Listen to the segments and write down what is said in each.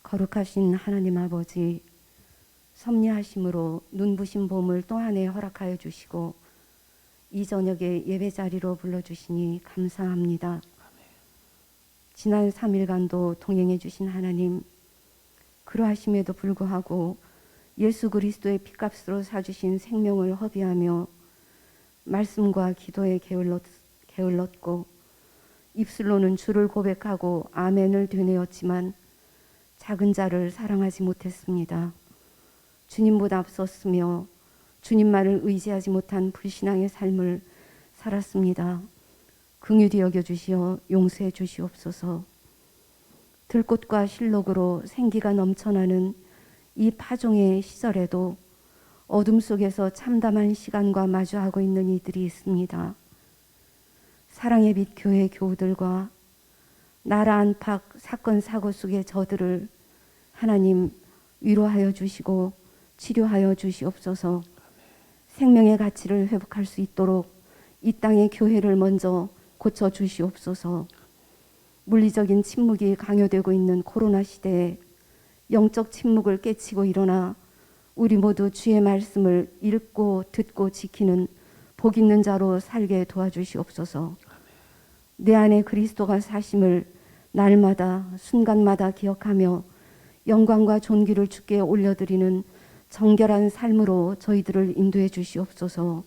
거룩하신 하나님 아버지, 섭리하심으로 눈부신 봄을 또 한 해 허락하여 주시고 이 저녁에 예배 자리로 불러주시니 감사합니다. 지난 3일간도 동행해 주신 하나님, 그러하심에도 불구하고 예수 그리스도의 피값으로 사주신 생명을 허비하며 말씀과 기도에 게을렀고 입술로는 주를 고백하고 아멘을 되뇌었지만 작은 자를 사랑하지 못했습니다. 주님보다 앞섰으며 주님만을 의지하지 못한 불신앙의 삶을 살았습니다. 긍휼히 여겨주시어 용서해 주시옵소서. 들꽃과 실록으로 생기가 넘쳐나는 이 파종의 시절에도 어둠 속에서 참담한 시간과 마주하고 있는 이들이 있습니다. 사랑의 빛 교회 교우들과 나라 안팎 사건 사고 속의 저들을 하나님 위로하여 주시고 치료하여 주시옵소서. 생명의 가치를 회복할 수 있도록 이 땅의 교회를 먼저 고쳐 주시옵소서. 물리적인 침묵이 강요되고 있는 코로나 시대에 영적 침묵을 깨치고 일어나 우리 모두 주의 말씀을 읽고 듣고 지키는 복 있는 자로 살게 도와주시옵소서. 내 안에 그리스도가 사심을 날마다 순간마다 기억하며 영광과 존귀를 주께 올려드리는 정결한 삶으로 저희들을 인도해 주시옵소서.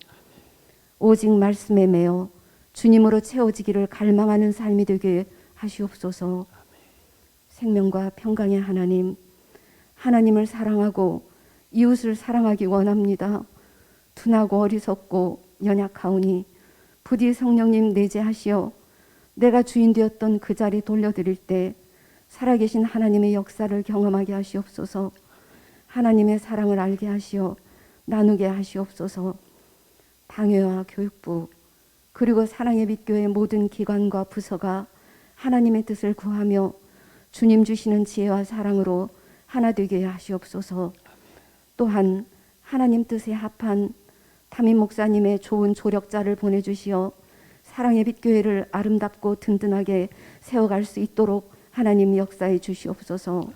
오직 말씀에 매여 주님으로 채워지기를 갈망하는 삶이 되게 하시옵소서. 생명과 평강의 하나님, 하나님을 사랑하고 이웃을 사랑하기 원합니다. 둔하고 어리석고 연약하오니 부디 성령님 내재하시어 내가 주인 되었던 그 자리 돌려드릴 때 살아계신 하나님의 역사를 경험하게 하시옵소서. 하나님의 사랑을 알게 하시어 나누게 하시옵소서. 당회와 교육부 그리고 사랑의 빛교회 모든 기관과 부서가 하나님의 뜻을 구하며 주님 주시는 지혜와 사랑으로 하나 되게 하시옵소서. 또한 하나님 뜻에 합한 담임 목사님의 좋은 조력자를 보내주시어 사랑의 빛교회를 아름답고 든든하게 세워갈 수 있도록 하나님 역사해 주시옵소서.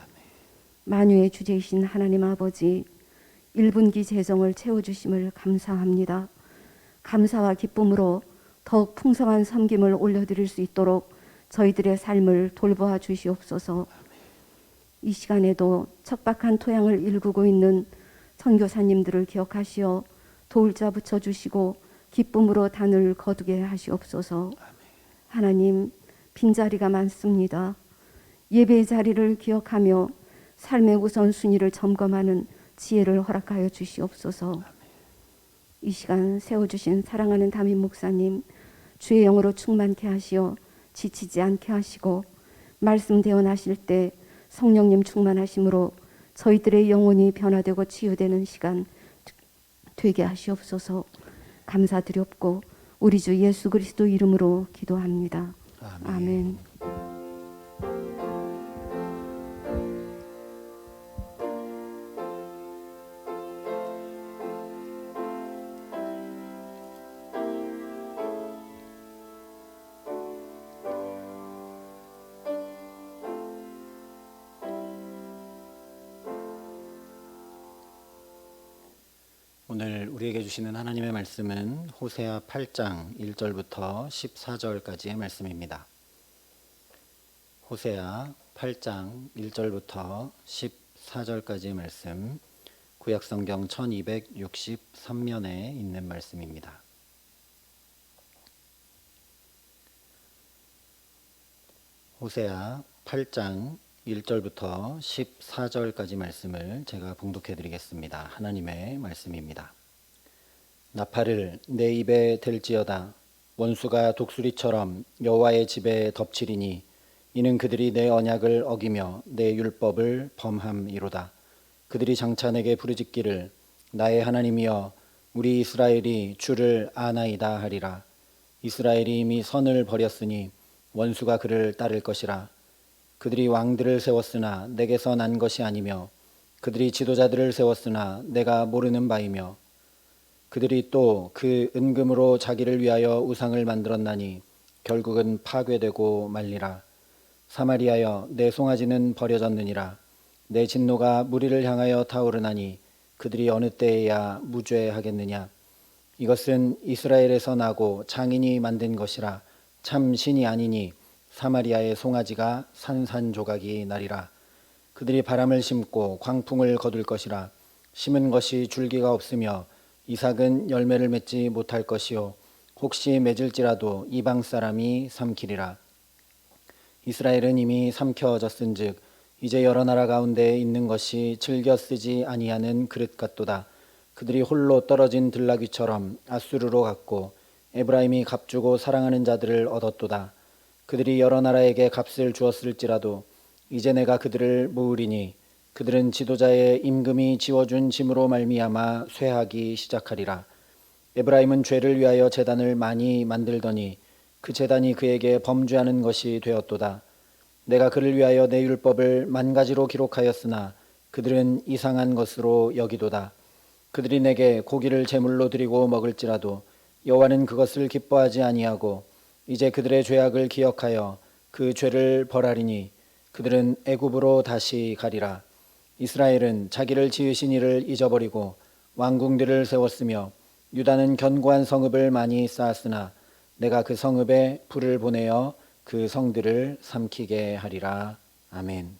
만유의 주제이신 하나님 아버지, 1분기 재정을 채워주심을 감사합니다. 감사와 기쁨으로 더욱 풍성한 섬김을 올려드릴 수 있도록 저희들의 삶을 돌보아 주시옵소서. 이 시간에도 척박한 토양을 일구고 있는 선교사님들을 기억하시어 도울 자 붙여주시고 기쁨으로 단을 거두게 하시옵소서. 하나님, 빈자리가 많습니다. 예배의 자리를 기억하며 삶의 우선순위를 점검하는 지혜를 허락하여 주시옵소서. 이 시간 세워주신 사랑하는 담임 목사님, 주의 영으로 충만케 하시어 지치지 않게 하시고 말씀 대언하실 때 성령님 충만하심으로 저희들의 영혼이 변화되고 치유되는 시간 되게 하시옵소서. 감사드렸고 우리 주 예수 그리스도 이름으로 기도합니다. 아멘. 오늘 우리에게 주시는 하나님의 말씀은 호세아 8장 1절부터 14절까지의 말씀입니다. 호세아 8장 1절부터 14절까지의 말씀, 구약성경 1263면에 있는 말씀입니다. 호세아 8장 1절부터 14절까지 말씀을 제가 봉독해 드리겠습니다. 하나님의 말씀입니다. 나팔을 내 입에 댈지어다. 원수가 독수리처럼 여호와의 집에 덮치리니 이는 그들이 내 언약을 어기며 내 율법을 범함이로다. 그들이 장차 내게 부르짖기를 나의 하나님이여 우리 이스라엘이 주를 아나이다 하리라. 이스라엘이 이미 선을 버렸으니 원수가 그를 따를 것이라. 그들이 왕들을 세웠으나 내게서 난 것이 아니며 그들이 지도자들을 세웠으나 내가 모르는 바이며 그들이 또 그 은금으로 자기를 위하여 우상을 만들었나니 결국은 파괴되고 말리라. 사마리아여 내 송아지는 버려졌느니라. 내 진노가 무리를 향하여 타오르나니 그들이 어느 때에야 무죄하겠느냐. 이것은 이스라엘에서 나고 장인이 만든 것이라. 참 신이 아니니 사마리아의 송아지가 산산조각이 나리라. 그들이 바람을 심고 광풍을 거둘 것이라. 심은 것이 줄기가 없으며 이삭은 열매를 맺지 못할 것이요 혹시 맺을지라도 이방 사람이 삼키리라. 이스라엘은 이미 삼켜졌은즉 이제 여러 나라 가운데 있는 것이 즐겨 쓰지 아니하는 그릇 같도다. 그들이 홀로 떨어진 들나귀처럼 아수르로 갔고 에브라임이 값주고 사랑하는 자들을 얻었도다. 그들이 여러 나라에게 값을 주었을지라도 이제 내가 그들을 모으리니 그들은 지도자의 임금이 지워준 짐으로 말미암아 쇠하기 시작하리라. 에브라임은 죄를 위하여 제단을 많이 만들더니 그 제단이 그에게 범죄하는 것이 되었도다. 내가 그를 위하여 내 율법을 만 가지로 기록하였으나 그들은 이상한 것으로 여기도다. 그들이 내게 고기를 제물로 드리고 먹을지라도 여호와는 그것을 기뻐하지 아니하고 이제 그들의 죄악을 기억하여 그 죄를 벌하리니 그들은 애굽으로 다시 가리라. 이스라엘은 자기를 지으신 이를 잊어버리고 왕궁들을 세웠으며 유다는 견고한 성읍을 많이 쌓았으나 내가 그 성읍에 불을 보내어 그 성들을 삼키게 하리라. 아멘.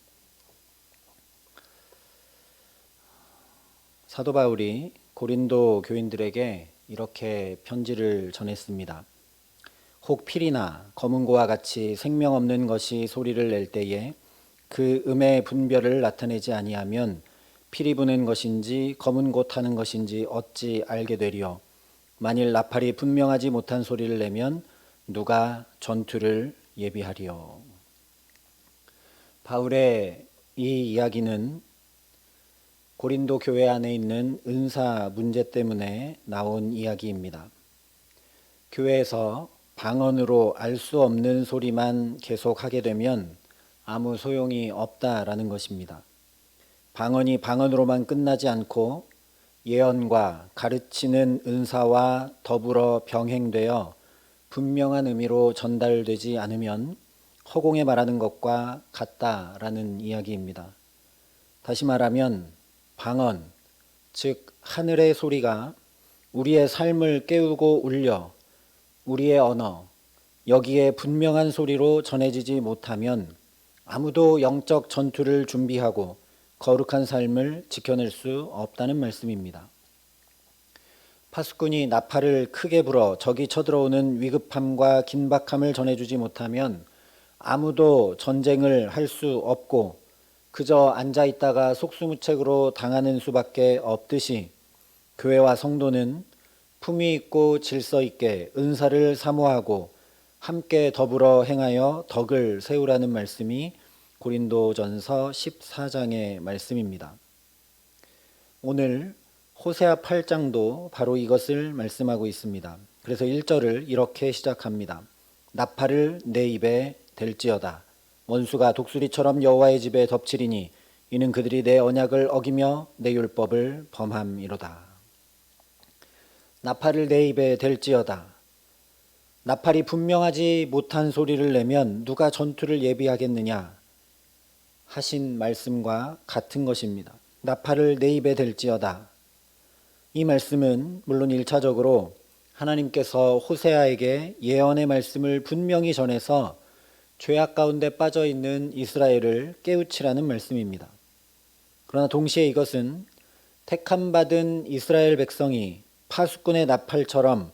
사도 바울이 고린도 교인들에게 이렇게 편지를 전했습니다. 혹 필이나 검은고와 같이 생명 없는 것이 소리를 낼 때에 그 음의 분별을 나타내지 아니하면 필이 부는 것인지 검은고 타는 것인지 어찌 알게 되리요. 만일 나팔이 분명하지 못한 소리를 내면 누가 전투를 예비하리요. 바울의 이 이야기는 고린도 교회 안에 있는 은사 문제 때문에 나온 이야기입니다. 교회에서 방언으로 알 수 없는 소리만 계속하게 되면 아무 소용이 없다라는 것입니다. 방언이 방언으로만 끝나지 않고 예언과 가르치는 은사와 더불어 병행되어 분명한 의미로 전달되지 않으면 허공에 말하는 것과 같다라는 이야기입니다. 다시 말하면 방언, 즉 하늘의 소리가 우리의 삶을 깨우고 울려 우리의 언어, 여기에 분명한 소리로 전해지지 못하면 아무도 영적 전투를 준비하고 거룩한 삶을 지켜낼 수 없다는 말씀입니다. 파수꾼이 나팔을 크게 불어 적이 쳐들어오는 위급함과 긴박함을 전해주지 못하면 아무도 전쟁을 할 수 없고 그저 앉아있다가 속수무책으로 당하는 수밖에 없듯이 교회와 성도는 품위 있고 질서 있게 은사를 사모하고 함께 더불어 행하여 덕을 세우라는 말씀이 고린도전서 14장의 말씀입니다. 오늘 호세아 8장도 바로 이것을 말씀하고 있습니다. 그래서 1절을 이렇게 시작합니다. 나팔을 내 입에 댈지어다. 원수가 독수리처럼 여호와의 집에 덮치리니 이는 그들이 내 언약을 어기며 내 율법을 범함이로다. 나팔을 내 입에 댈지어다. 나팔이 분명하지 못한 소리를 내면 누가 전투를 예비하겠느냐 하신 말씀과 같은 것입니다. 나팔을 내 입에 댈지어다. 이 말씀은 물론 1차적으로 하나님께서 호세아에게 예언의 말씀을 분명히 전해서 죄악 가운데 빠져 있는 이스라엘을 깨우치라는 말씀입니다. 그러나 동시에 이것은 택함받은 이스라엘 백성이 파수꾼의 나팔처럼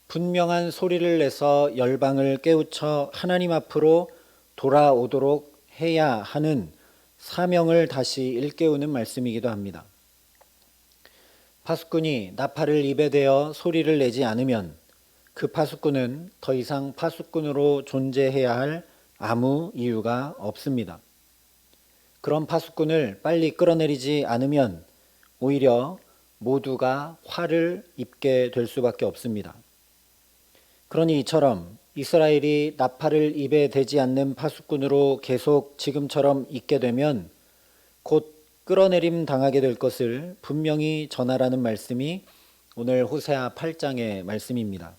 분명한 소리를 내서 열방을 깨우쳐 하나님 앞으로 돌아오도록 해야 하는 사명을 다시 일깨우는 말씀이기도 합니다. 파수꾼이 나팔을 입에 대어 소리를 내지 않으면 그 파수꾼은 더 이상 파수꾼으로 존재해야 할 아무 이유가 없습니다. 그런 파수꾼을 빨리 끌어내리지 않으면 오히려 모두가 화를 입게 될 수밖에 없습니다. 그러니 이처럼 이스라엘이 나팔을 입에 대지 않는 파수꾼으로 계속 지금처럼 있게 되면 곧 끌어내림 당하게 될 것을 분명히 전하라는 말씀이 오늘 호세아 8장의 말씀입니다.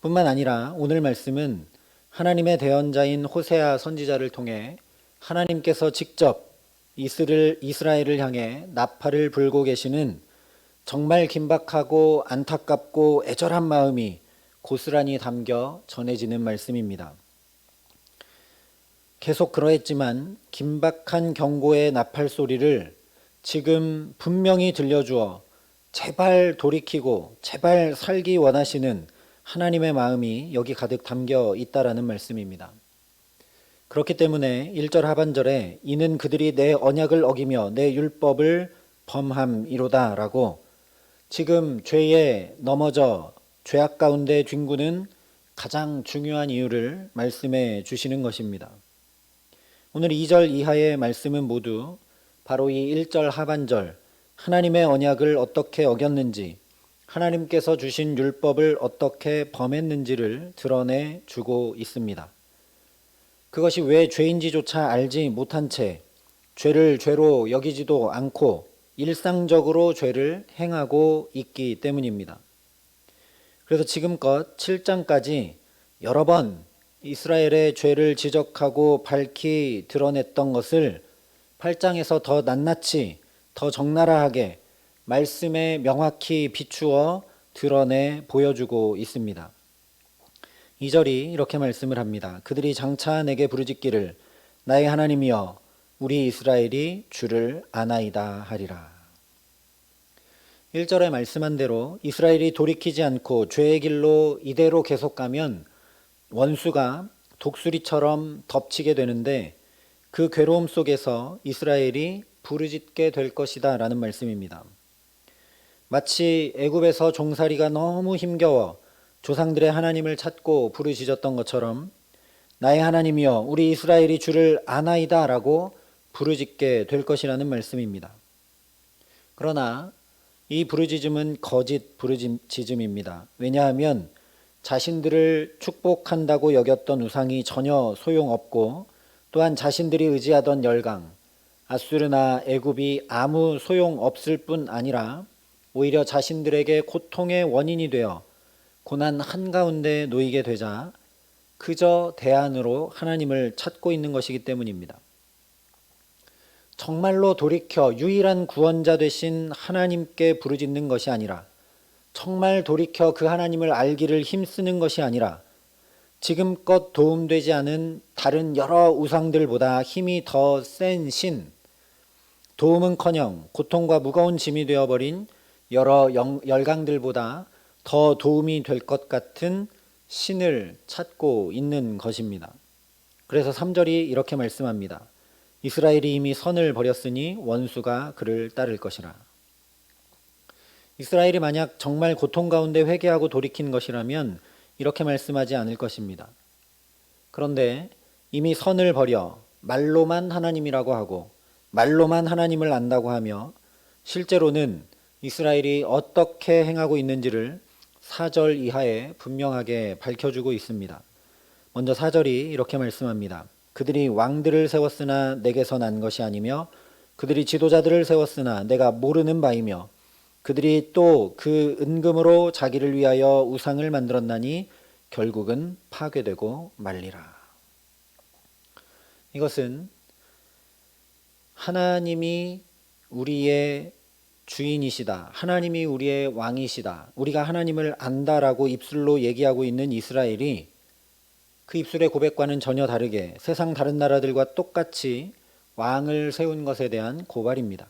뿐만 아니라 오늘 말씀은 하나님의 대언자인 호세아 선지자를 통해 하나님께서 직접 이스라엘을 향해 나팔을 불고 계시는 정말 긴박하고 안타깝고 애절한 마음이 고스란히 담겨 전해지는 말씀입니다. 계속 그러했지만 긴박한 경고의 나팔 소리를 지금 분명히 들려주어 제발 돌이키고 제발 살기 원하시는 하나님의 마음이 여기 가득 담겨 있다라는 말씀입니다. 그렇기 때문에 1절 하반절에 이는 그들이 내 언약을 어기며 내 율법을 범함이로다 라고 지금 죄에 넘어져 죄악 가운데 뒹구는 가장 중요한 이유를 말씀해 주시는 것입니다. 오늘 2절 이하의 말씀은 모두 바로 이 1절 하반절 하나님의 언약을 어떻게 어겼는지 하나님께서 주신 율법을 어떻게 범했는지를 드러내 주고 있습니다. 그것이 왜 죄인지조차 알지 못한 채 죄를 죄로 여기지도 않고 일상적으로 죄를 행하고 있기 때문입니다. 그래서 지금껏 7장까지 여러 번 이스라엘의 죄를 지적하고 밝히 드러냈던 것을 8장에서 더 낱낱이 더 적나라하게 말씀에 명확히 비추어 드러내 보여주고 있습니다. 2절이 이렇게 말씀을 합니다. 그들이 장차 내게 부르짖기를 나의 하나님이여 우리 이스라엘이 주를 아나이다 하리라. 1절에 말씀한 대로 이스라엘이 돌이키지 않고 죄의 길로 이대로 계속 가면 원수가 독수리처럼 덮치게 되는데 그 괴로움 속에서 이스라엘이 부르짖게 될 것이다 라는 말씀입니다. 마치 애굽에서 종살이가 너무 힘겨워 조상들의 하나님을 찾고 부르짖었던 것처럼 나의 하나님이여 우리 이스라엘이 주를 아나이다 라고 부르짖게 될 것이라는 말씀입니다. 그러나 이 부르짖음은 거짓 부르짖음입니다. 왜냐하면 자신들을 축복한다고 여겼던 우상이 전혀 소용없고 또한 자신들이 의지하던 열강 아수르나 애굽이 아무 소용없을 뿐 아니라 오히려 자신들에게 고통의 원인이 되어 고난 한가운데 놓이게 되자 그저 대안으로 하나님을 찾고 있는 것이기 때문입니다. 정말로 돌이켜 유일한 구원자 되신 하나님께 부르짖는 것이 아니라 정말 돌이켜 그 하나님을 알기를 힘쓰는 것이 아니라 지금껏 도움되지 않은 다른 여러 우상들보다 힘이 더 센 신, 도움은커녕 고통과 무거운 짐이 되어버린 여러 열강들보다 더 도움이 될 것 같은 신을 찾고 있는 것입니다. 그래서 3절이 이렇게 말씀합니다. 이스라엘이 이미 선을 버렸으니 원수가 그를 따를 것이라. 이스라엘이 만약 정말 고통 가운데 회개하고 돌이킨 것이라면 이렇게 말씀하지 않을 것입니다. 그런데 이미 선을 버려 말로만 하나님이라고 하고 말로만 하나님을 안다고 하며 실제로는 이스라엘이 어떻게 행하고 있는지를 4절 이하에 분명하게 밝혀주고 있습니다. 먼저 4절이 이렇게 말씀합니다. 그들이 왕들을 세웠으나 내게서 난 것이 아니며 그들이 지도자들을 세웠으나 내가 모르는 바이며 그들이 또 그 은금으로 자기를 위하여 우상을 만들었나니 결국은 파괴되고 말리라. 이것은 하나님이 우리의 주인이시다. 하나님이 우리의 왕이시다. 우리가 하나님을 안다라고 입술로 얘기하고 있는 이스라엘이 그 입술의 고백과는 전혀 다르게 세상 다른 나라들과 똑같이 왕을 세운 것에 대한 고발입니다.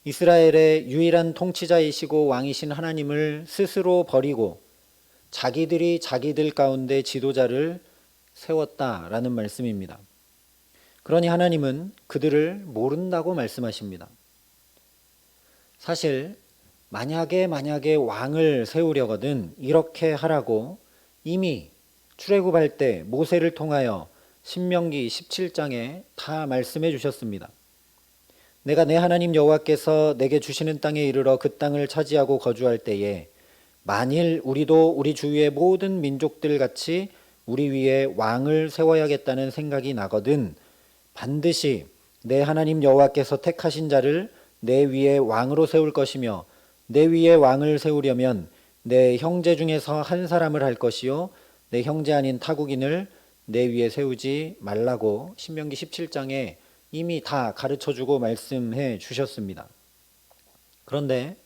이스라엘의 유일한 통치자이시고 왕이신 하나님을 스스로 버리고 자기들이 자기들 가운데 지도자를 세웠다라는 말씀입니다. 그러니 하나님은 그들을 모른다고 말씀하십니다. 사실 만약에 왕을 세우려거든 이렇게 하라고 이미 출애굽할 때 모세를 통하여 신명기 17장에 다 말씀해 주셨습니다. 내가 내 하나님 여호와께서 내게 주시는 땅에 이르러 그 땅을 차지하고 거주할 때에 만일 우리도 우리 주위의 모든 민족들 같이 우리 위에 왕을 세워야겠다는 생각이 나거든 반드시 내 하나님 여호와께서 택하신 자를 내 위에 왕으로 세울 것이며 내 위에 왕을 세우려면 내 형제 중에서 한 사람을 할 것이요 내 형제 아닌 타국인을 내 위에 세우지 말라고 신명기 17장에 이미 다 가르쳐주고 말씀해 주셨습니다. 그런데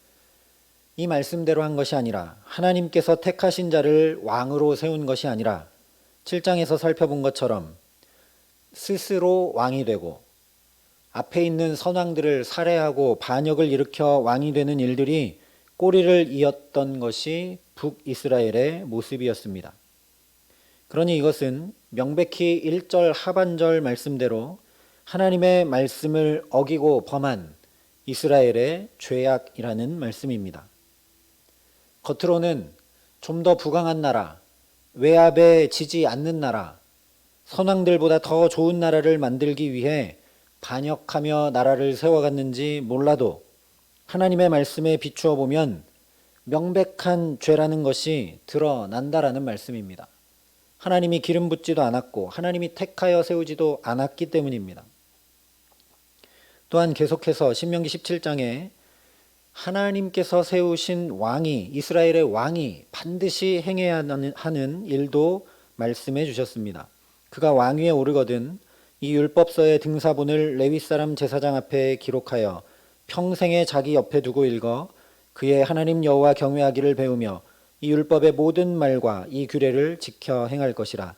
이 말씀대로 한 것이 아니라 하나님께서 택하신 자를 왕으로 세운 것이 아니라 7장에서 살펴본 것처럼 스스로 왕이 되고 앞에 있는 선왕들을 살해하고 반역을 일으켜 왕이 되는 일들이 꼬리를 이었던 것이 북이스라엘의 모습이었습니다. 그러니 이것은 명백히 1절 하반절 말씀대로 하나님의 말씀을 어기고 범한 이스라엘의 죄악이라는 말씀입니다. 겉으로는 좀 더 부강한 나라, 외압에 지지 않는 나라, 선왕들보다 더 좋은 나라를 만들기 위해 반역하며 나라를 세워갔는지 몰라도 하나님의 말씀에 비추어 보면 명백한 죄라는 것이 드러난다라는 말씀입니다. 하나님이 기름 붓지도 않았고 하나님이 택하여 세우지도 않았기 때문입니다. 또한 계속해서 신명기 17장에 하나님께서 세우신 왕이, 이스라엘의 왕이 반드시 행해야 하는 일도 말씀해 주셨습니다. 그가 왕위에 오르거든 이 율법서의 등사본을 레위 사람 제사장 앞에 기록하여 평생에 자기 옆에 두고 읽어 그의 하나님 여호와 경외하기를 배우며 이 율법의 모든 말과 이 규례를 지켜 행할 것이라.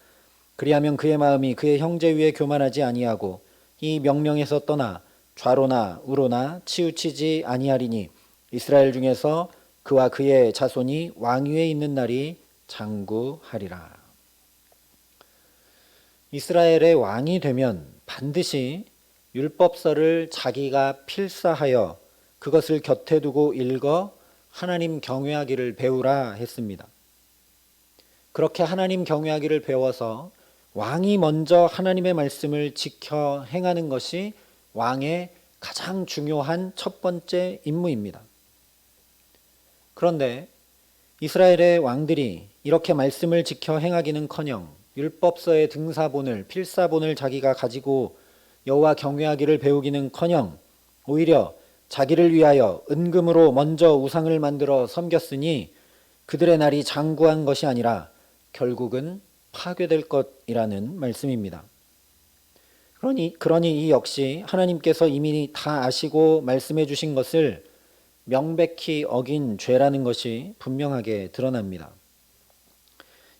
그리하면 그의 마음이 그의 형제 위에 교만하지 아니하고 이 명령에서 떠나 좌로나 우로나 치우치지 아니하리니 이스라엘 중에서 그와 그의 자손이 왕위에 있는 날이 장구하리라. 이스라엘의 왕이 되면 반드시 율법서를 자기가 필사하여 그것을 곁에 두고 읽어 하나님 경외하기를 배우라 했습니다. 그렇게 하나님 경외하기를 배워서 왕이 먼저 하나님의 말씀을 지켜 행하는 것이 왕의 가장 중요한 첫 번째 임무입니다. 그런데 이스라엘의 왕들이 이렇게 말씀을 지켜 행하기는커녕 율법서의 등사본을, 필사본을 자기가 가지고 여호와 경외하기를 배우기는커녕 오히려 자기를 위하여 은금으로 먼저 우상을 만들어 섬겼으니 그들의 날이 장구한 것이 아니라 결국은 파괴될 것이라는 말씀입니다. 그러니 이 역시 하나님께서 이미 다 아시고 말씀해 주신 것을 명백히 어긴 죄라는 것이 분명하게 드러납니다.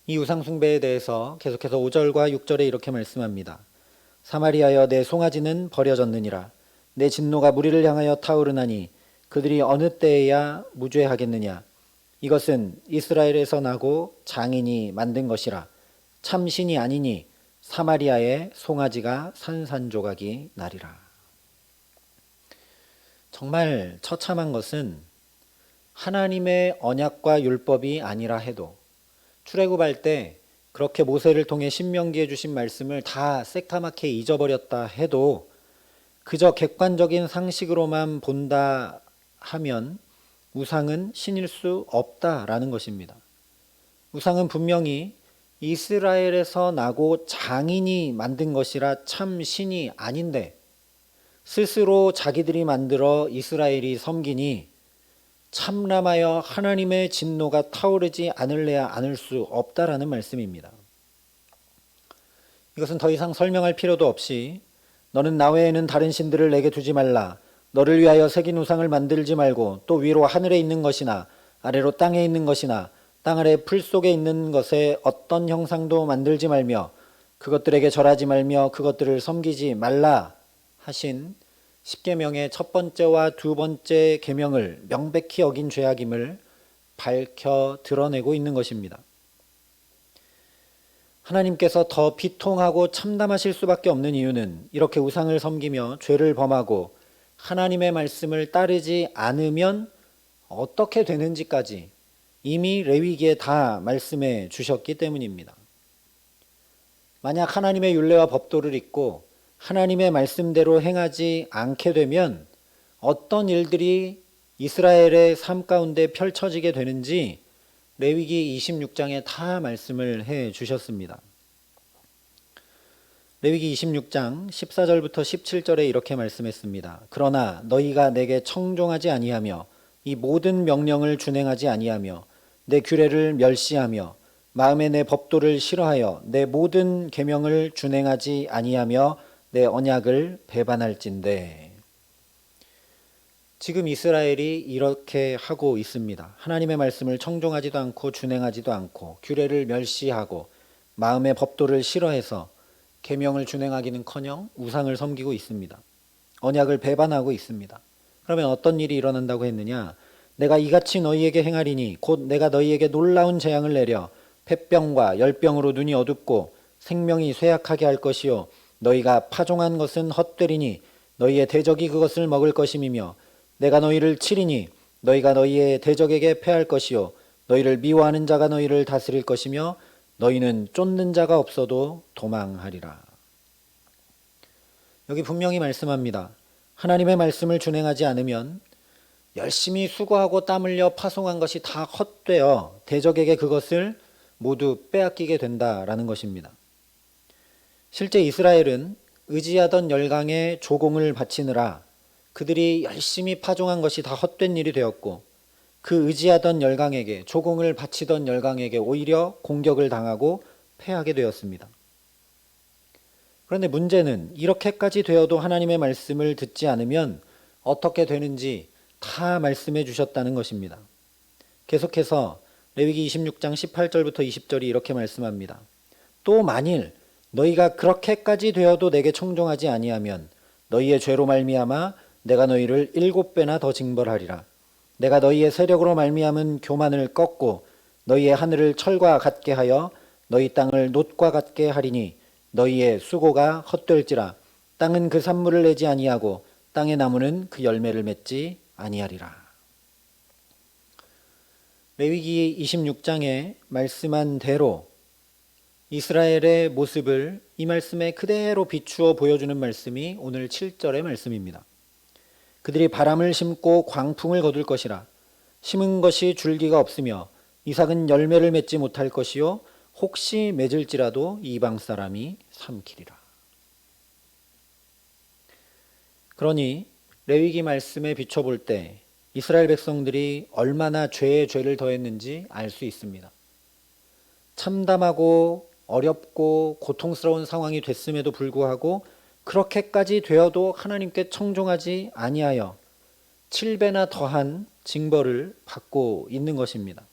이 우상 숭배에 대해서 계속해서 5절과 6절에 이렇게 말씀합니다. 사마리아여 내 송아지는 버려졌느니라. 내 진노가 무리를 향하여 타오르나니 그들이 어느 때에야 무죄하겠느냐. 이것은 이스라엘에서 나고 장인이 만든 것이라. 참 신이 아니니 사마리아의 송아지가 산산조각이 나리라. 정말 처참한 것은 하나님의 언약과 율법이 아니라 해도 출애굽할 때 그렇게 모세를 통해 신명기에 주신 말씀을 다 새까맣게 잊어버렸다 해도 그저 객관적인 상식으로만 본다 하면 우상은 신일 수 없다라는 것입니다. 우상은 분명히 이스라엘에서 나고 장인이 만든 것이라 참 신이 아닌데 스스로 자기들이 만들어 이스라엘이 섬기니 참람하여 하나님의 진노가 타오르지 않을래야 않을 수 없다라는 말씀입니다. 이것은 더 이상 설명할 필요도 없이 너는 나 외에는 다른 신들을 내게 두지 말라. 너를 위하여 새긴 우상을 만들지 말고 또 위로 하늘에 있는 것이나 아래로 땅에 있는 것이나 땅 아래 풀 속에 있는 것에 어떤 형상도 만들지 말며 그것들에게 절하지 말며 그것들을 섬기지 말라 하신 십계명의 첫 번째와 두 번째 계명을 명백히 어긴 죄악임을 밝혀 드러내고 있는 것입니다. 하나님께서 더 비통하고 참담하실 수밖에 없는 이유는 이렇게 우상을 섬기며 죄를 범하고 하나님의 말씀을 따르지 않으면 어떻게 되는지까지 이미 레위기에 다 말씀해 주셨기 때문입니다. 만약 하나님의 율례와 법도를 잊고 하나님의 말씀대로 행하지 않게 되면 어떤 일들이 이스라엘의 삶 가운데 펼쳐지게 되는지 레위기 26장에 다 말씀을 해 주셨습니다. 레위기 26장 14절부터 17절에 이렇게 말씀했습니다. 그러나 너희가 내게 청종하지 아니하며 이 모든 명령을 준행하지 아니하며 내 규례를 멸시하며 마음에 내 법도를 싫어하여 내 모든 계명을 준행하지 아니하며 내 언약을 배반할진대. 지금 이스라엘이 이렇게 하고 있습니다. 하나님의 말씀을 청종하지도 않고 준행하지도 않고 규례를 멸시하고 마음의 법도를 싫어해서 계명을 준행하기는커녕 우상을 섬기고 있습니다. 언약을 배반하고 있습니다. 그러면 어떤 일이 일어난다고 했느냐? 내가 이같이 너희에게 행하리니 곧 내가 너희에게 놀라운 재앙을 내려 폐병과 열병으로 눈이 어둡고 생명이 쇠약하게 할 것이요 너희가 파종한 것은 헛되리니 너희의 대적이 그것을 먹을 것임이며 내가 너희를 치리니 너희가 너희의 대적에게 패할 것이요 너희를 미워하는 자가 너희를 다스릴 것이며 너희는 쫓는 자가 없어도 도망하리라. 여기 분명히 말씀합니다. 하나님의 말씀을 준행하지 않으면 열심히 수고하고 땀 흘려 파송한 것이 다 헛되어 대적에게 그것을 모두 빼앗기게 된다라는 것입니다. 실제 이스라엘은 의지하던 열강에 조공을 바치느라 그들이 열심히 파종한 것이 다 헛된 일이 되었고 그 의지하던 열강에게 조공을 바치던 열강에게 오히려 공격을 당하고 패하게 되었습니다. 그런데 문제는 이렇게까지 되어도 하나님의 말씀을 듣지 않으면 어떻게 되는지 다 말씀해 주셨다는 것입니다. 계속해서 레위기 26장 18절부터 20절이 이렇게 말씀합니다. 또 만일 너희가 그렇게까지 되어도 내게 청종하지 아니하면 너희의 죄로 말미암아 내가 너희를 7배나 더 징벌하리라. 내가 너희의 세력으로 말미암은 교만을 꺾고 너희의 하늘을 철과 같게 하여 너희 땅을 놋과 같게 하리니 너희의 수고가 헛될지라. 땅은 그 산물을 내지 아니하고 땅의 나무는 그 열매를 맺지 아니하리라. 레위기 26장에 말씀한 대로 이스라엘의 모습을 이 말씀에 그대로 비추어 보여주는 말씀이 오늘 7절의 말씀입니다. 그들이 바람을 심고 광풍을 거둘 것이라. 심은 것이 줄기가 없으며 이삭은 열매를 맺지 못할 것이요 혹시 맺을지라도 이방 사람이 삼키리라. 그러니 레위기 말씀에 비춰볼 때 이스라엘 백성들이 얼마나 죄에 죄를 더했는지 알 수 있습니다. 참담하고 어렵고 고통스러운 상황이 됐음에도 불구하고 그렇게까지 되어도 하나님께 청종하지 아니하여 7배나 더한 징벌을 받고 있는 것입니다.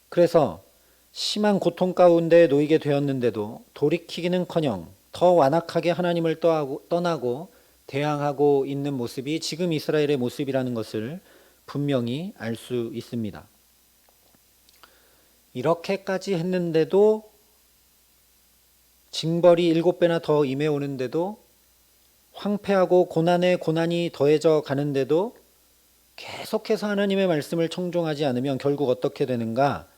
그래서 심한 고통 가운데 놓이게 되었는데도 돌이키기는커녕 더 완악하게 하나님을 떠나고 대항하고 있는 모습이 지금 이스라엘의 모습이라는 것을 분명히 알 수 있습니다. 이렇게까지 했는데도 징벌이 7배나 더 임해오는데도 황폐하고 고난에 고난이 더해져 가는데도 계속해서 하나님의 말씀을 청종하지 않으면 결국 어떻게 되는가?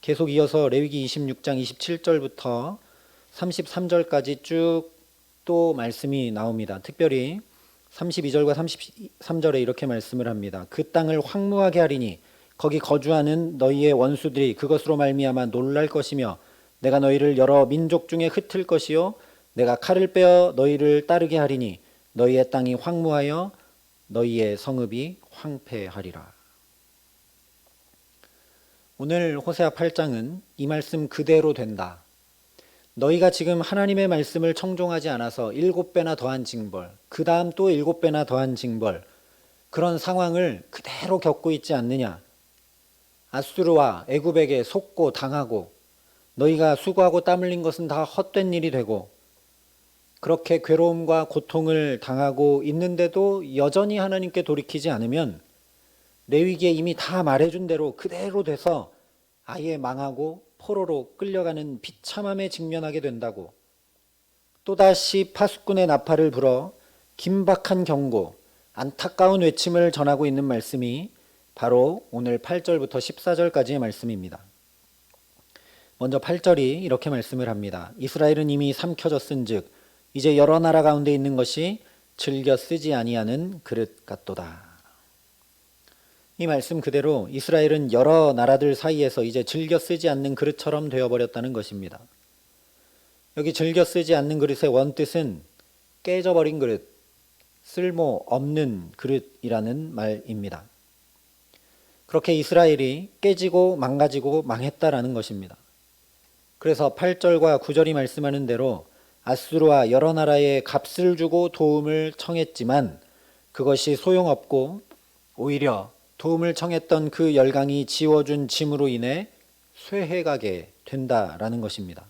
계속 이어서 레위기 26장 27절부터 33절까지 쭉 또 말씀이 나옵니다. 특별히 32절과 33절에 이렇게 말씀을 합니다. 그 땅을 황무하게 하리니 거기 거주하는 너희의 원수들이 그것으로 말미암아 놀랄 것이며 내가 너희를 여러 민족 중에 흩을 것이요 내가 칼을 빼어 너희를 따르게 하리니 너희의 땅이 황무하여 너희의 성읍이 황폐하리라. 오늘 호세아 8장은 이 말씀 그대로 된다. 너희가 지금 하나님의 말씀을 청종하지 않아서 7배나 더한 징벌, 그 다음 또 7배나 더한 징벌, 그런 상황을 그대로 겪고 있지 않느냐. 아수르와 애굽에게 속고 당하고 너희가 수고하고 땀 흘린 것은 다 헛된 일이 되고 그렇게 괴로움과 고통을 당하고 있는데도 여전히 하나님께 돌이키지 않으면 레위기에 이미 다 말해준 대로 그대로 돼서 아예 망하고 포로로 끌려가는 비참함에 직면하게 된다고, 또다시 파수꾼의 나팔을 불어 긴박한 경고, 안타까운 외침을 전하고 있는 말씀이 바로 오늘 8절부터 14절까지의 말씀입니다. 먼저 8절이 이렇게 말씀을 합니다. 이스라엘은 이미 삼켜졌은즉 이제 여러 나라 가운데 있는 것이 즐겨 쓰지 아니하는 그릇 같도다. 이 말씀 그대로 이스라엘은 여러 나라들 사이에서 이제 즐겨 쓰지 않는 그릇처럼 되어버렸다는 것입니다. 여기 즐겨 쓰지 않는 그릇의 원뜻은 깨져버린 그릇, 쓸모없는 그릇이라는 말입니다. 그렇게 이스라엘이 깨지고 망가지고 망했다라는 것입니다. 그래서 8절과 9절이 말씀하는 대로 아수르와 여러 나라에 값을 주고 도움을 청했지만 그것이 소용없고 오히려 도움을 청했던 그 열강이 지워준 짐으로 인해 쇠해가게 된다라는 것입니다.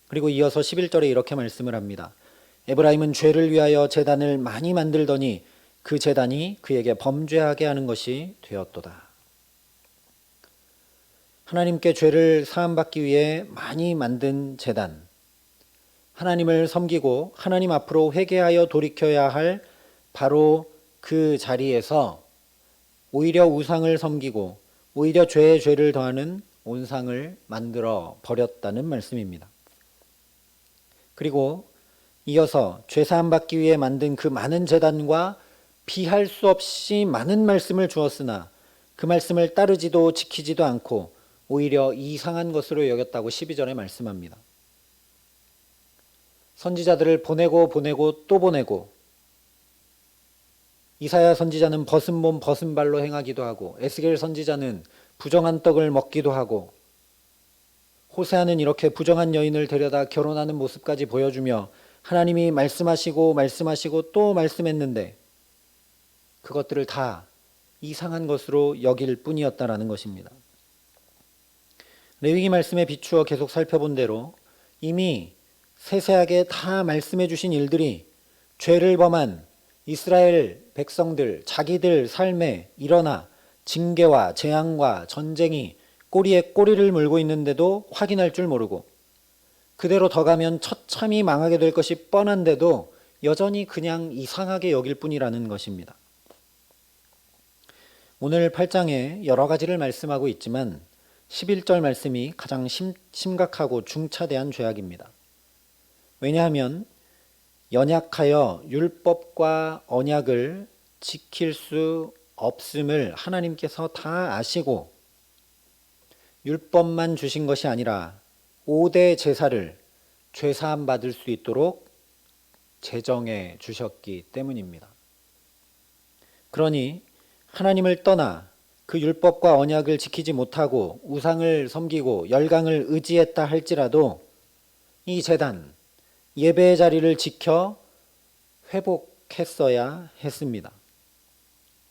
그리고 이어서 11절에 이렇게 말씀을 합니다. 에브라임은 죄를 위하여 제단을 많이 만들더니 그 제단이 그에게 범죄하게 하는 것이 되었도다. 하나님께 죄를 사함받기 위해 많이 만든 제단, 하나님을 섬기고 하나님 앞으로 회개하여 돌이켜야 할 바로 그 자리에서 오히려 우상을 섬기고 오히려 죄에 죄를 더하는 온상을 만들어 버렸다는 말씀입니다. 그리고 이어서 죄사함 받기 위해 만든 그 많은 제단과 비할 수 없이 많은 말씀을 주었으나 그 말씀을 따르지도 지키지도 않고 오히려 이상한 것으로 여겼다고 12절에 말씀합니다. 선지자들을 보내고 또 보내고 이사야 선지자는 벗은 몸 벗은 발로 행하기도 하고 에스겔 선지자는 부정한 떡을 먹기도 하고 호세아는 이렇게 부정한 여인을 데려다 결혼하는 모습까지 보여주며 하나님이 말씀하시고 또 말씀했는데 그것들을 다 이상한 것으로 여길 뿐이었다라는 것입니다. 레위기 말씀에 비추어 계속 살펴본 대로 이미 세세하게 다 말씀해 주신 일들이 죄를 범한 이스라엘 백성들 자기들 삶에 일어나 징계와 재앙과 전쟁이 꼬리에 꼬리를 물고 있는데도 확인할 줄 모르고 그대로 더 가면 처참히 망하게 될 것이 뻔한데도 여전히 그냥 이상하게 여길 뿐이라는 것입니다. 오늘 8장에 여러 가지를 말씀하고 있지만 11절 말씀이 가장 심각하고 중차대한 죄악입니다. 왜냐하면 연약하여 율법과 언약을 지킬 수 없음을 하나님께서 다 아시고 율법만 주신 것이 아니라 5대 제사를 죄사함 받을 수 있도록 제정해 주셨기 때문입니다. 그러니 하나님을 떠나 그 율법과 언약을 지키지 못하고 우상을 섬기고 열강을 의지했다 할지라도 이 제단, 예배의 자리를 지켜 회복했어야 했습니다.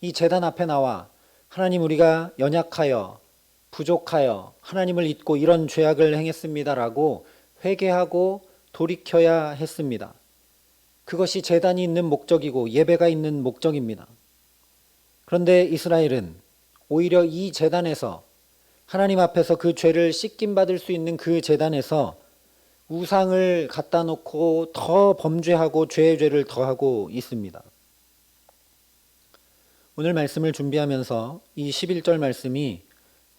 이 제단 앞에 나와 하나님 우리가 연약하여 부족하여 하나님을 잊고 이런 죄악을 행했습니다라고 회개하고 돌이켜야 했습니다. 그것이 제단이 있는 목적이고 예배가 있는 목적입니다. 그런데 이스라엘은 오히려 이 제단에서 하나님 앞에서 그 죄를 씻김받을 수 있는 그 제단에서 우상을 갖다 놓고 더 범죄하고 죄의 죄를 더하고 있습니다. 오늘 말씀을 준비하면서 이 11절 말씀이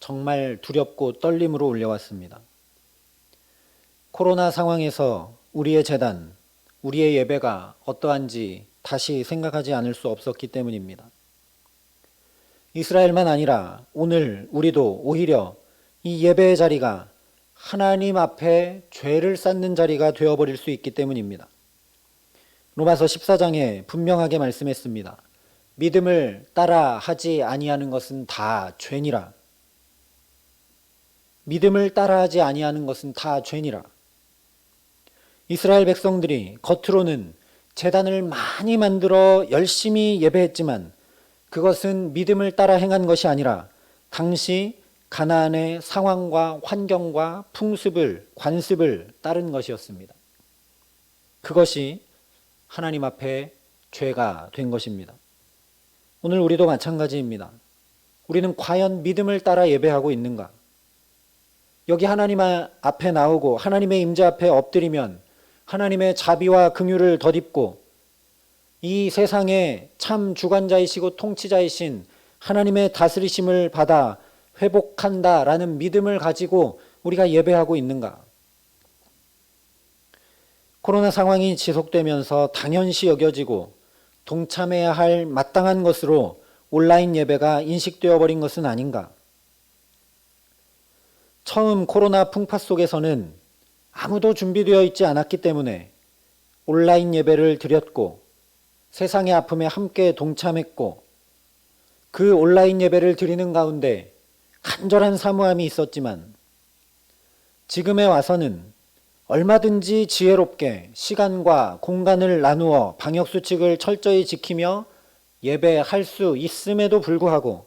정말 두렵고 떨림으로 올려왔습니다. 코로나 상황에서 우리의 제단, 우리의 예배가 어떠한지 다시 생각하지 않을 수 없었기 때문입니다. 이스라엘만 아니라 오늘 우리도 오히려 이 예배의 자리가 하나님 앞에 죄를 쌓는 자리가 되어버릴 수 있기 때문입니다. 로마서 14장에 분명하게 말씀했습니다. 믿음을 따라 하지 아니하는 것은 다 죄니라. 믿음을 따라하지 아니하는 것은 다 죄니라. 이스라엘 백성들이 겉으로는 제단을 많이 만들어 열심히 예배했지만 그것은 믿음을 따라 행한 것이 아니라 당시 가나안의 상황과 환경과 풍습을 관습을 따른 것이었습니다. 그것이 하나님 앞에 죄가 된 것입니다. 오늘 우리도 마찬가지입니다. 우리는 과연 믿음을 따라 예배하고 있는가? 여기 하나님 앞에 나오고 하나님의 임재 앞에 엎드리면 하나님의 자비와 긍휼을 덧입고 이 세상의 참 주관자이시고 통치자이신 하나님의 다스리심을 받아 회복한다라는 믿음을 가지고 우리가 예배하고 있는가? 코로나 상황이 지속되면서 당연시 여겨지고 동참해야 할 마땅한 것으로 온라인 예배가 인식되어 버린 것은 아닌가? 처음 코로나 풍파 속에서는 아무도 준비되어 있지 않았기 때문에 온라인 예배를 드렸고 세상의 아픔에 함께 동참했고 그 온라인 예배를 드리는 가운데 간절한 사모함이 있었지만 지금에 와서는 얼마든지 지혜롭게 시간과 공간을 나누어 방역수칙을 철저히 지키며 예배할 수 있음에도 불구하고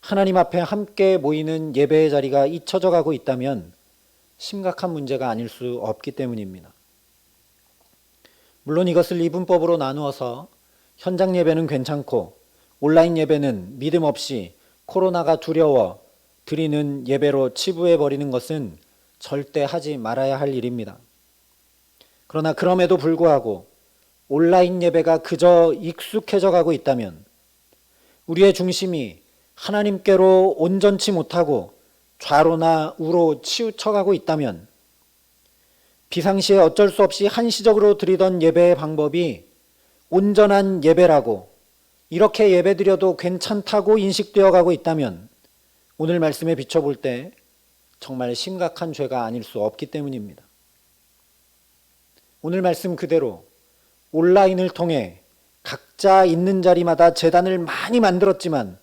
하나님 앞에 함께 모이는 예배의 자리가 잊혀져 가고 있다면 심각한 문제가 아닐 수 없기 때문입니다. 물론 이것을 이분법으로 나누어서 현장 예배는 괜찮고 온라인 예배는 믿음 없이 코로나가 두려워 드리는 예배로 치부해 버리는 것은 절대 하지 말아야 할 일입니다. 그러나 그럼에도 불구하고 온라인 예배가 그저 익숙해져 가고 있다면, 우리의 중심이 하나님께로 온전치 못하고 좌로나 우로 치우쳐 가고 있다면, 비상시에 어쩔 수 없이 한시적으로 드리던 예배의 방법이 온전한 예배라고, 이렇게 예배드려도 괜찮다고 인식되어 가고 있다면 오늘 말씀에 비춰볼 때 정말 심각한 죄가 아닐 수 없기 때문입니다. 오늘 말씀 그대로 온라인을 통해 각자 있는 자리마다 제단을 많이 만들었지만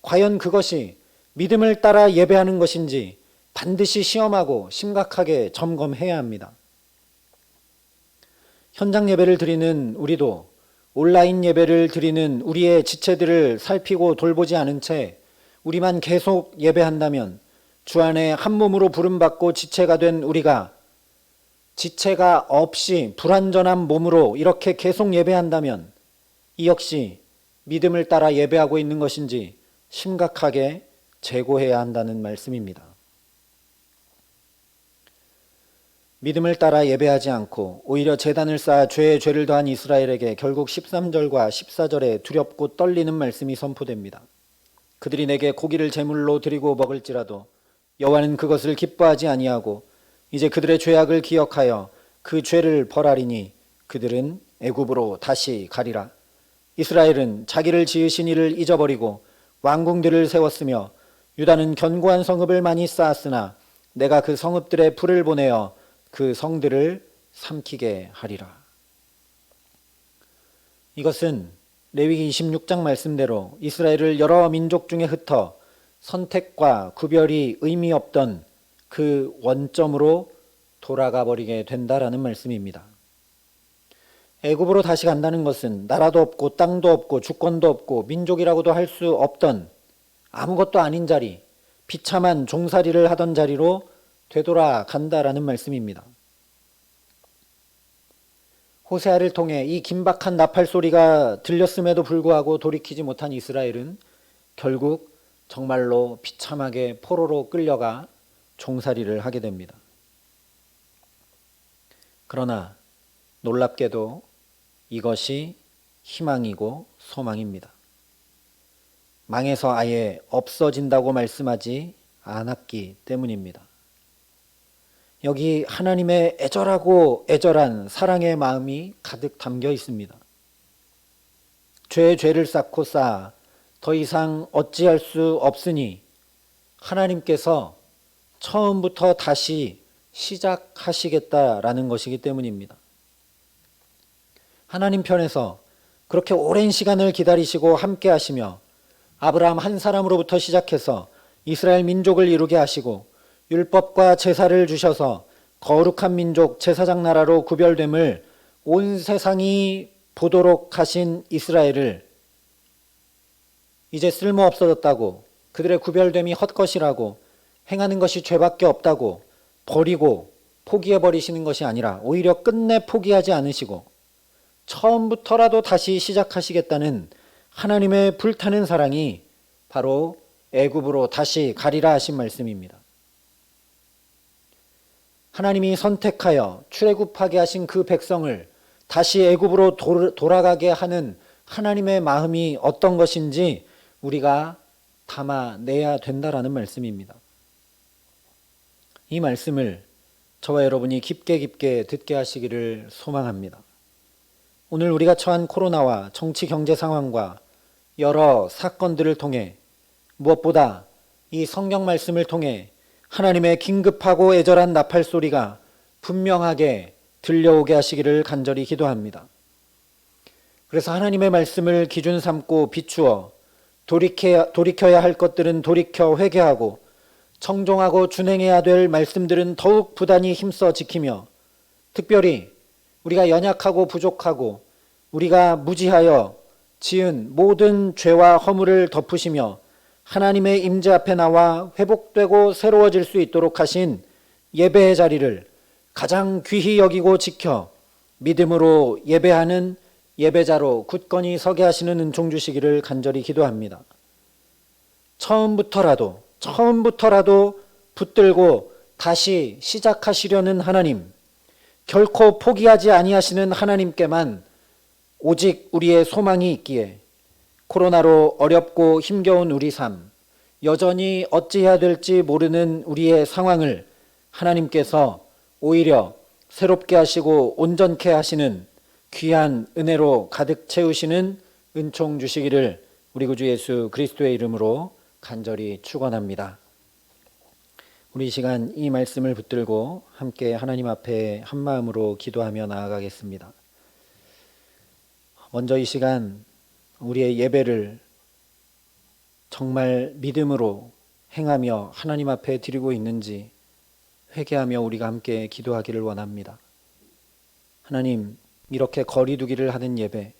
과연 그것이 믿음을 따라 예배하는 것인지 반드시 시험하고 심각하게 점검해야 합니다. 현장 예배를 드리는 우리도 온라인 예배를 드리는 우리의 지체들을 살피고 돌보지 않은 채 우리만 계속 예배한다면 주 안에 한 몸으로 부름받고 지체가 된 우리가 지체가 없이 불완전한 몸으로 이렇게 계속 예배한다면 이 역시 믿음을 따라 예배하고 있는 것인지 심각하게 재고해야 한다는 말씀입니다. 믿음을 따라 예배하지 않고 오히려 제단을 쌓아 죄에 죄를 더한 이스라엘에게 결국 13절과 14절에 두렵고 떨리는 말씀이 선포됩니다. 그들이 내게 고기를 제물로 드리고 먹을지라도 여호와는 그것을 기뻐하지 아니하고 이제 그들의 죄악을 기억하여 그 죄를 벌하리니 그들은 애굽으로 다시 가리라. 이스라엘은 자기를 지으신 이를 잊어버리고 왕궁들을 세웠으며 유다는 견고한 성읍을 많이 쌓았으나 내가 그 성읍들에 불을 보내어 그 성들을 삼키게 하리라. 이것은 레위기 26장 말씀대로 이스라엘을 여러 민족 중에 흩어 선택과 구별이 의미 없던 그 원점으로 돌아가 버리게 된다라는 말씀입니다. 애굽으로 다시 간다는 것은 나라도 없고 땅도 없고 주권도 없고 민족이라고도 할 수 없던 아무것도 아닌 자리, 비참한 종살이를 하던 자리로 되돌아간다라는 말씀입니다. 호세아를 통해 이 긴박한 나팔 소리가 들렸음에도 불구하고 돌이키지 못한 이스라엘은 결국 정말로 비참하게 포로로 끌려가 종살이를 하게 됩니다. 그러나 놀랍게도 이것이 희망이고 소망입니다. 망해서 아예 없어진다고 말씀하지 않았기 때문입니다. 여기 하나님의 애절하고 애절한 사랑의 마음이 가득 담겨 있습니다. 죄에 죄를 쌓고 쌓아 더 이상 어찌할 수 없으니 하나님께서 처음부터 다시 시작하시겠다라는 것이기 때문입니다. 하나님 편에서 그렇게 오랜 시간을 기다리시고 함께 하시며 아브라함 한 사람으로부터 시작해서 이스라엘 민족을 이루게 하시고 율법과 제사를 주셔서 거룩한 민족 제사장 나라로 구별됨을 온 세상이 보도록 하신 이스라엘을 이제 쓸모없어졌다고, 그들의 구별됨이 헛것이라고, 행하는 것이 죄밖에 없다고 버리고 포기해버리시는 것이 아니라 오히려 끝내 포기하지 않으시고 처음부터라도 다시 시작하시겠다는 하나님의 불타는 사랑이 바로 애굽으로 다시 가리라 하신 말씀입니다. 하나님이 선택하여 출애굽하게 하신 그 백성을 다시 애굽으로 돌아가게 하는 하나님의 마음이 어떤 것인지 우리가 담아내야 된다라는 말씀입니다. 이 말씀을 저와 여러분이 깊게 듣게 하시기를 소망합니다. 오늘 우리가 처한 코로나와 정치 경제 상황과 여러 사건들을 통해 무엇보다 이 성경 말씀을 통해 하나님의 긴급하고 애절한 나팔 소리가 분명하게 들려오게 하시기를 간절히 기도합니다. 그래서 하나님의 말씀을 기준 삼고 비추어 돌이켜야 할 것들은 돌이켜 회개하고 청종하고 준행해야 될 말씀들은 더욱 부단히 힘써 지키며 특별히 우리가 연약하고 부족하고 우리가 무지하여 지은 모든 죄와 허물을 덮으시며 하나님의 임재 앞에 나와 회복되고 새로워질 수 있도록 하신 예배의 자리를 가장 귀히 여기고 지켜 믿음으로 예배하는 예배자로 굳건히 서게 하시는 은총 주시기를 간절히 기도합니다. 처음부터라도 붙들고 다시 시작하시려는 하나님, 결코 포기하지 아니하시는 하나님께만 오직 우리의 소망이 있기에 코로나로 어렵고 힘겨운 우리 삶, 여전히 어찌해야 될지 모르는 우리의 상황을 하나님께서 오히려 새롭게 하시고 온전케 하시는 귀한 은혜로 가득 채우시는 은총 주시기를 우리 구주 예수 그리스도의 이름으로 간절히 축원합니다. 우리 이 시간 이 말씀을 붙들고 함께 하나님 앞에 한 마음으로 기도하며 나아가겠습니다. 먼저 이 시간 우리의 예배를 정말 믿음으로 행하며 하나님 앞에 드리고 있는지 회개하며 우리가 함께 기도하기를 원합니다. 하나님, 이렇게 거리두기를 하는 예배,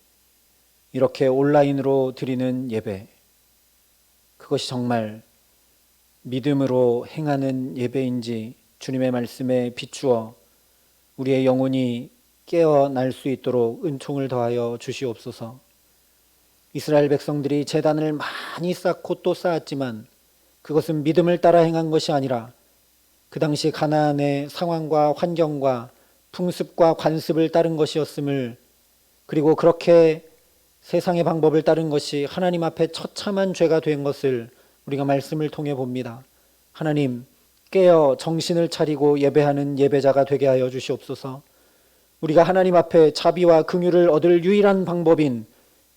이렇게 온라인으로 드리는 예배, 그것이 정말 믿음으로 행하는 예배인지 주님의 말씀에 비추어 우리의 영혼이 깨어날 수 있도록 은총을 더하여 주시옵소서. 이스라엘 백성들이 제단을 많이 쌓고 또 쌓았지만 그것은 믿음을 따라 행한 것이 아니라 그 당시 가나안의 상황과 환경과 풍습과 관습을 따른 것이었음을, 그리고 그렇게 세상의 방법을 따른 것이 하나님 앞에 처참한 죄가 된 것을 우리가 말씀을 통해 봅니다. 하나님, 깨어 정신을 차리고 예배하는 예배자가 되게 하여 주시옵소서. 우리가 하나님 앞에 자비와 긍휼을 얻을 유일한 방법인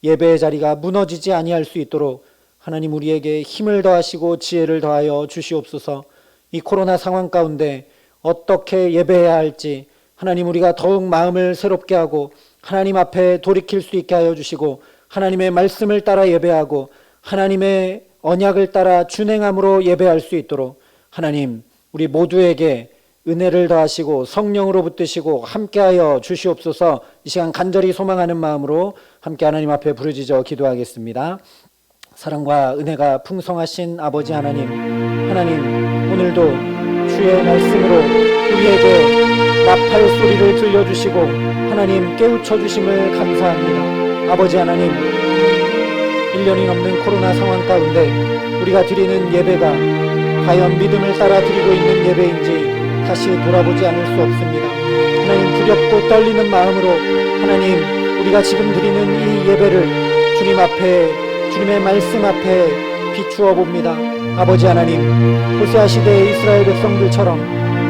예배의 자리가 무너지지 아니할 수 있도록 하나님 우리에게 힘을 더하시고 지혜를 더하여 주시옵소서. 이 코로나 상황 가운데 어떻게 예배해야 할지 하나님 우리가 더욱 마음을 새롭게 하고 하나님 앞에 돌이킬 수 있게 하여 주시고 하나님의 말씀을 따라 예배하고 하나님의 언약을 따라 준행함으로 예배할 수 있도록 하나님 우리 모두에게 은혜를 더하시고 성령으로 붙드시고 함께하여 주시옵소서. 이 시간 간절히 소망하는 마음으로 함께 하나님 앞에 부르짖어 기도하겠습니다. 사랑과 은혜가 풍성하신 아버지 하나님, 오늘도 주의 말씀으로 우리에게 나팔 소리를 들려주시고 하나님 깨우쳐 주심을 감사합니다. 아버지 하나님, 1년이 넘는 코로나 상황 가운데 우리가 드리는 예배가 과연 믿음을 따라 드리고 있는 예배인지 다시 돌아보지 않을 수 없습니다. 하나님, 두렵고 떨리는 마음으로 하나님 우리가 지금 드리는 이 예배를 주님 앞에, 주님의 말씀 앞에 비추어 봅니다. 아버지 하나님, 호세아 시대의 이스라엘 백성들처럼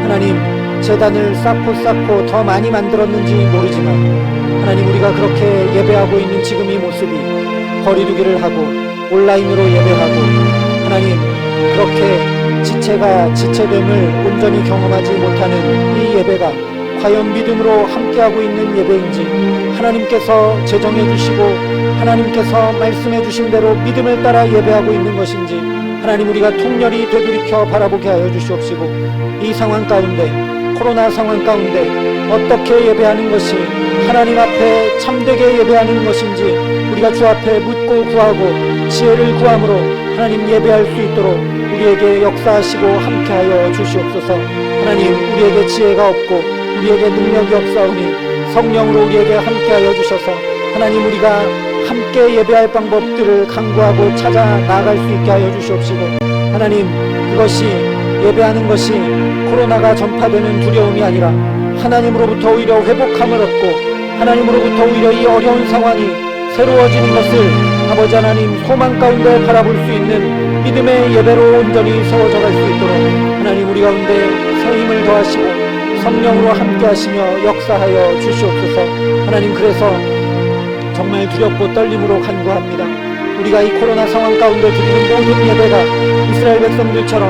하나님 제단을 쌓고 더 많이 만들었는지 모르지만 하나님 우리가 그렇게 예배하고 있는 지금 이 모습이 거리두기를 하고 온라인으로 예배하고 하나님 그렇게 지체가 지체됨을 온전히 경험하지 못하는 이 예배가 과연 믿음으로 함께하고 있는 예배인지 하나님께서 제정해 주시고 하나님께서 말씀해 주신 대로 믿음을 따라 예배하고 있는 것인지 하나님 우리가 통렬히 되돌이켜 바라보게 하여 주시옵시고 이 상황 가운데, 코로나 상황 가운데 어떻게 예배하는 것이 하나님 앞에 참되게 예배하는 것인지 우리가 주 앞에 묻고 구하고 지혜를 구함으로 하나님 예배할 수 있도록 우리에게 역사하시고 함께하여 주시옵소서. 하나님 우리에게 지혜가 없고 우리에게 능력이 없사오니 성령으로 우리에게 함께하여 주셔서 하나님 우리가 함께 예배할 방법들을 강구하고 찾아 나아갈 수 있게 하여 주시옵시고 하나님 그것이 예배하는 것이 코로나가 전파되는 두려움이 아니라 하나님으로부터 오히려 회복함을 얻고 하나님으로부터 오히려 이 어려운 상황이 새로워지는 것을 아버지 하나님 소망 가운데 바라볼 수 있는 믿음의 예배로 온전히 세워져 갈 수 있도록 하나님 우리 가운데 새 힘을 더하시고 성령으로 함께 하시며 역사하여 주시옵소서. 하나님 그래서 정말 두렵고 떨림으로 간구합니다. 우리가 이 코로나 상황 가운데 드리는 모든 예배가 이스라엘 백성들처럼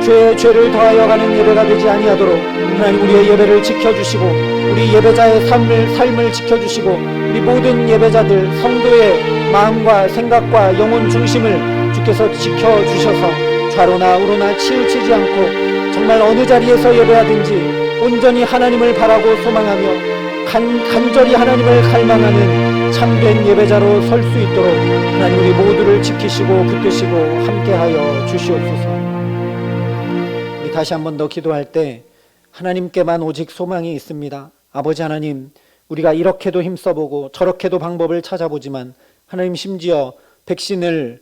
죄에 죄를 더하여 가는 예배가 되지 아니하도록 하나님 우리의 예배를 지켜주시고 우리 예배자의 삶을 지켜주시고 우리 모든 예배자들 성도의 마음과 생각과 영혼 중심을 주께서 지켜주셔서 좌로나 우로나 치우치지 않고 정말 어느 자리에서 예배하든지 온전히 하나님을 바라고 소망하며 간절히 하나님을 갈망하는 참된 예배자로 설 수 있도록 하나님 우리 모두를 지키시고 붙드시고 함께하여 주시옵소서. 우리 다시 한 번 더 기도할 때 하나님께만 오직 소망이 있습니다. 아버지 하나님, 우리가 이렇게도 힘써보고 저렇게도 방법을 찾아보지만 하나님 심지어 백신을